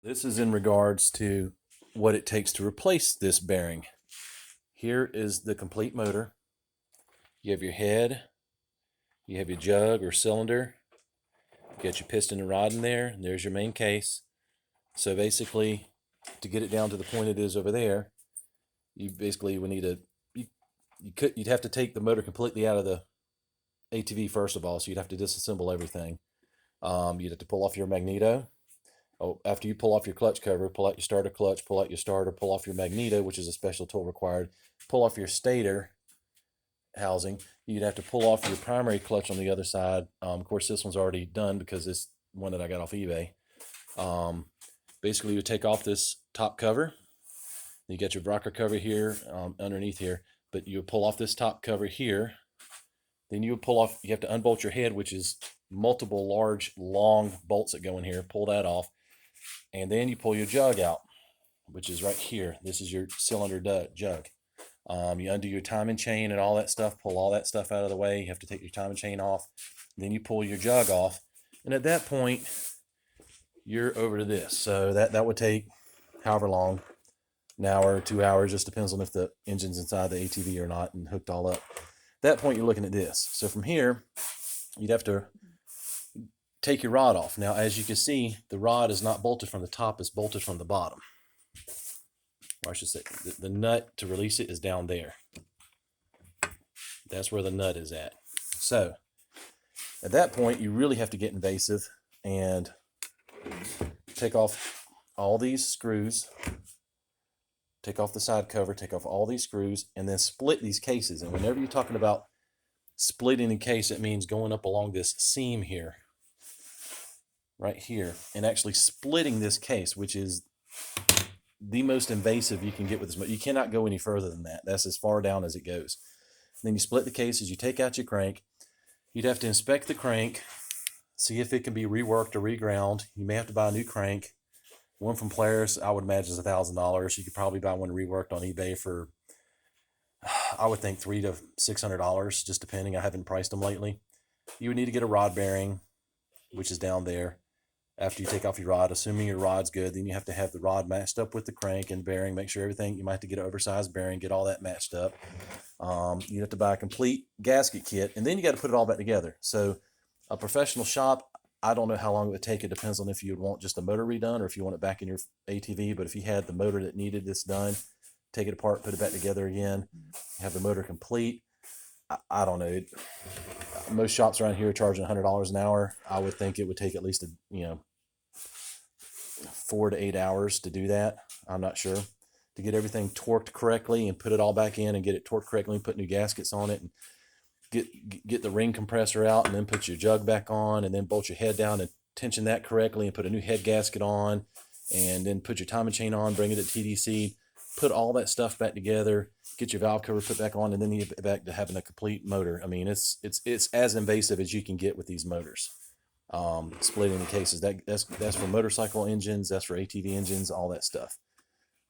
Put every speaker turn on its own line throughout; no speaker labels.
This is in regards to what it takes to replace this bearing. Here is the complete motor. You have your head, you have your jug or cylinder, you got your piston and rod in there, and there's your main case. So basically, to get it down to the point it is over there, you basically would need you'd have to take the motor completely out of the ATV first of all, so you'd have to disassemble everything. You'd have to pull off your magneto. Oh, after you pull off your clutch cover, pull out your starter clutch, pull out your starter, pull off your magneto, which is a special tool required, pull off your stator housing. You'd have to pull off your primary clutch on the other side. Of course, this one's already done because it's one that I got off eBay. Basically, you take off this top cover. You get your rocker cover here underneath here, but you pull off this top cover here. Then you pull off, you have to unbolt your head, which is multiple large, long bolts that go in here. Pull that off. And then you pull your jug out, which is right here. This is your cylinder jug. You undo your timing chain and all that stuff, pull all that stuff out of the way. You have to take your timing chain off. Then you pull your jug off. And at that point, you're over to this. So that would take however long, an hour, 2 hours, just depends on if the engine's inside the ATV or not and hooked all up. At that point, you're looking at this. So from here, you'd have to take your rod off. Now, as you can see, the rod is not bolted from the top, it's bolted from the bottom. Or I should say, the nut to release it is down there. That's where the nut is at. So, at that point, you really have to get invasive and take off all these screws, take off the side cover, take off all these screws, and then split these cases. And whenever you're talking about splitting a case, it means going up along this seam here, right here, and actually splitting this case, which is the most invasive you can get with this. You cannot go any further than that. That's as far down as it goes. Then you split the cases, you take out your crank. You'd have to inspect the crank, see if it can be reworked or reground. You may have to buy a new crank. One from Polaris, I would imagine, is $1,000. You could probably buy one reworked on eBay for, I would think, $300 to $600, just depending. I haven't priced them lately. You would need to get a rod bearing, which is down there. After you take off your rod, assuming your rod's good, then you have to have the rod matched up with the crank and bearing, make sure everything, you might have to get an oversized bearing, get all that matched up. You have to buy a complete gasket kit, and then you got to put it all back together. So a professional shop, I don't know how long it would take. It depends on if you would want just the motor redone or if you want it back in your ATV. But if you had the motor that needed this done, take it apart, put it back together again, have the motor complete. I don't know. Most shops around here are charging $100 an hour. I would think it would take at least 4 to 8 hours to do that. I'm not sure. To get everything torqued correctly and put it all back in and get it torqued correctly and put new gaskets on it and get the ring compressor out and then put your jug back on and then bolt your head down and tension that correctly and put a new head gasket on and then put your timing chain on, bring it to TDC, put all that stuff back together, get your valve cover put back on, and then you get back to having a complete motor. I mean, it's as invasive as you can get with these motors. Splitting the cases, that's for motorcycle engines, that's for ATV engines, all that stuff.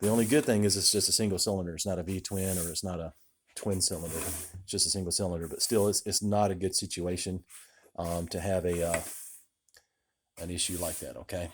The only good thing is it's just a single cylinder. It's not a V-twin or it's not a twin cylinder. It's just a single cylinder, but still it's not a good situation to have an issue like that, okay?